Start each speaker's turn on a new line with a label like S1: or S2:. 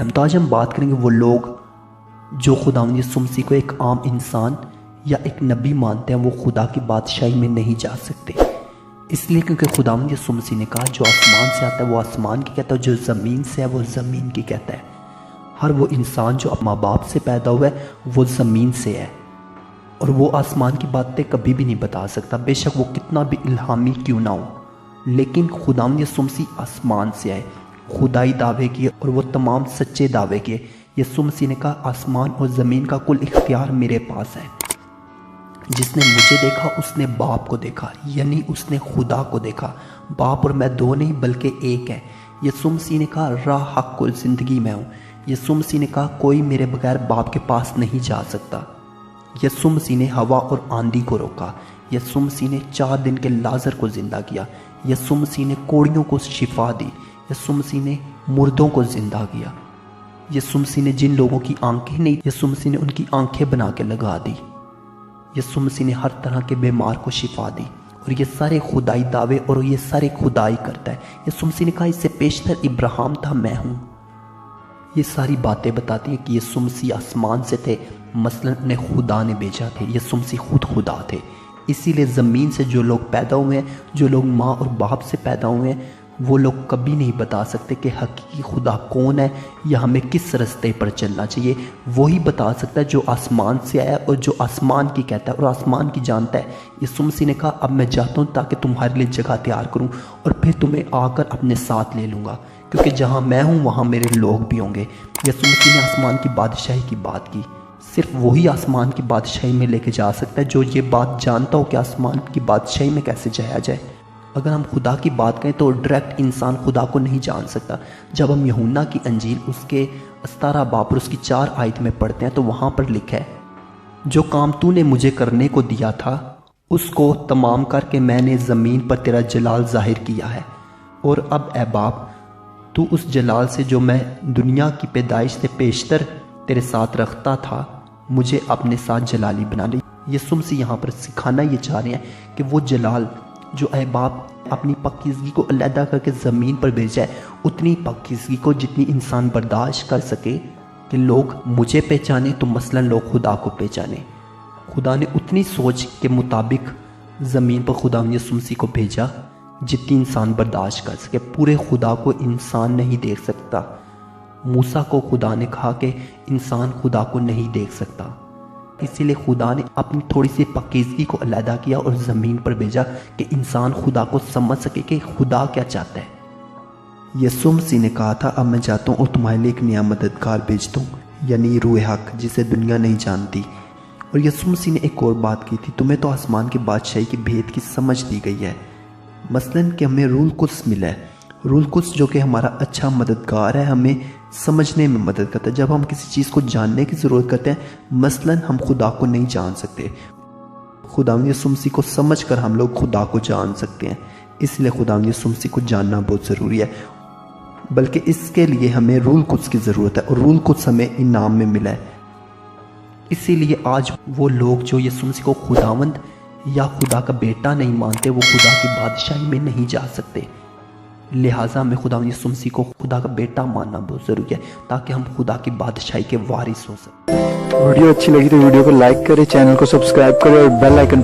S1: फहम। तो आज हम बात करेंगे वो लोग जो खुदावंद यीशु मसीह को एक आम इंसान या एक नबी मानते हैं, वो खुदा की बादशाही में नहीं जा सकते। इसलिए क्योंकि खुदावंद यीशु मसीह ने कहा जो आसमान से आता है वो आसमान की कहता है, जो ज़मीन से है वो ज़मीन की कहता है। हर वो इंसान जो माँ बाप से पैदा हुआ है वो ज़मीन से है और वो आसमान की बातें कभी भी नहीं बता सकता, बेशक वो कितना भी इल्हामी क्यों ना हो। लेकिन खुदावंद यीशु मसीह आसमान से आए, खुदाई दावे किए और वो तमाम सच्चे दावे किए। यीशु मसीह ने कहा आसमान और ज़मीन का कुल इख्तियार मेरे पास है। जिसने मुझे देखा उसने बाप को देखा, यानी उसने खुदा को देखा। बाप और मैं दो नहीं बल्कि एक है। यीशु मसीह ने कहा राह हक और ज़िंदगी मैं हूँ। यीशु मसीह ने कहा कोई मेरे बगैर बाप के पास नहीं जा सकता। यीशु मसीह ने हवा और आंधी को रोका। यीशु मसीह ने 4 दिन के लाजर को ज़िंदा किया। यीशु मसीह ने कोढ़ियों को शिफा दी। यीशु मसीह ने मुर्दों को ज़िंदा किया। यीशु मसीह ने जिन लोगों की आंखें नहीं, यीशु मसीह ने उनकी आंखें बना के लगा दी। यीशु मसीह ने हर तरह के बीमार को शिफा दी। और ये सारे खुदाई दावे और ये सारे खुदाई करता है। यीशु मसीह ने कहा इससे पेशतर इब्राहिम था मैं हूँ। ये सारी बातें बताती हैं कि यीशु मसीह आसमान से थे, मसलन उन्हें खुदा ने भेजा थे। यीशु मसीह खुद खुदा थे। इसीलिए ज़मीन से जो लोग पैदा हुए हैं, जो लोग माँ और बाप से पैदा हुए हैं, वो लोग कभी नहीं बता सकते कि हकीकी खुदा कौन है या हमें किस रास्ते पर चलना चाहिए। वही बता सकता है जो आसमान से आया और जो आसमान की कहता है और आसमान की जानता है। यीशु मसीह ने कहा अब मैं जाता हूँ ताकि तुम्हारे लिए जगह तैयार करूँ और फिर तुम्हें आकर अपने साथ ले लूँगा, क्योंकि जहाँ मैं हूँ वहाँ मेरे लोग भी होंगे। यीशु मसीह ने आसमान की बादशाही की बात की। सिर्फ वही आसमान की बादशाही में लेके जा सकता है जो ये बात जानता हो कि आसमान की बादशाही में कैसे जाया जाए। अगर हम खुदा की बात करें तो डायरेक्ट इंसान खुदा को नहीं जान सकता। जब हम यूहन्ना की अंजील उसके 17 बाब और उसकी 4 आयत में पढ़ते हैं तो वहाँ पर लिखा है जो काम तूने मुझे करने को दिया था उसको तमाम करके मैंने ज़मीन पर तेरा जलाल जाहिर किया है। और अब ए बाप तू उस जलाल से जो मैं दुनिया की पैदाइश से पेशतर तेरे साथ रखता था मुझे अपने साथ जलाली बना ली। यीशु मसीह यहाँ पर सिखाना ये चाह रहे हैं कि वो जलाल जो ए बाप अपनी पाकीज़गी को अलहदा करके ज़मीन पर भेजा है, उतनी पाकीज़गी को जितनी इंसान बर्दाश्त कर सके कि लोग मुझे पहचाने तो मसलन लोग खुदा को पहचाने। खुदा ने उतनी सोच के मुताबिक ज़मीन पर खुदा यीशु मसीह को भेजा जितनी इंसान बर्दाश्त कर सके। पूरे खुदा को इंसान नहीं देख सकता। मूसा को खुदा ने कहा कि इंसान खुदा को नहीं देख सकता। इसीलिए खुदा ने अपनी थोड़ी सी पाकीज़गी को अलहदा किया और ज़मीन पर भेजा कि इंसान खुदा को समझ सके कि खुदा क्या चाहता है। यीशु मसीह ने कहा था अब मैं जाता हूँ और तुम्हारे लिए एक नया मददगार भेजता हूँ, यानी रूह हक जिसे दुनिया नहीं जानती। और यीशु मसीह ने एक और बात की थी तुम्हें तो आसमान की बादशाही की भेद की समझ दी गई है। मसलन कि हमें रूल कुद्स मिला है। रूल कुद्स जो कि हमारा अच्छा मददगार है, हमें समझने में मदद करता है। जब हम किसी चीज़ को जानने की ज़रूरत करते हैं, मसलन हम खुदा को नहीं जान सकते, खुदावंद यीशु मसीह को समझ कर हम लोग खुदा को जान सकते हैं। इसलिए खुदावंद यीशु मसीह को जानना बहुत ज़रूरी है। बल्कि इसके लिए हमें रूल कुद्स की ज़रूरत है और रूल कुद्स हमें इनाम में मिला है। इसीलिए आज वो लोग जो यीशु मसीह को खुदावंद या खुदा का बेटा नहीं मानते, वो खुदा की बादशाही में नहीं जा सकते। लिहाजा हमें खुदावंद यीशु मसीह को खुदा का बेटा मानना बहुत ज़रूरी है ताकि हम खुदा की बादशाही के वारिस हो सकें।
S2: वीडियो अच्छी लगी तो वीडियो को लाइक करें, चैनल को सब्सक्राइब करें और बेल आइकन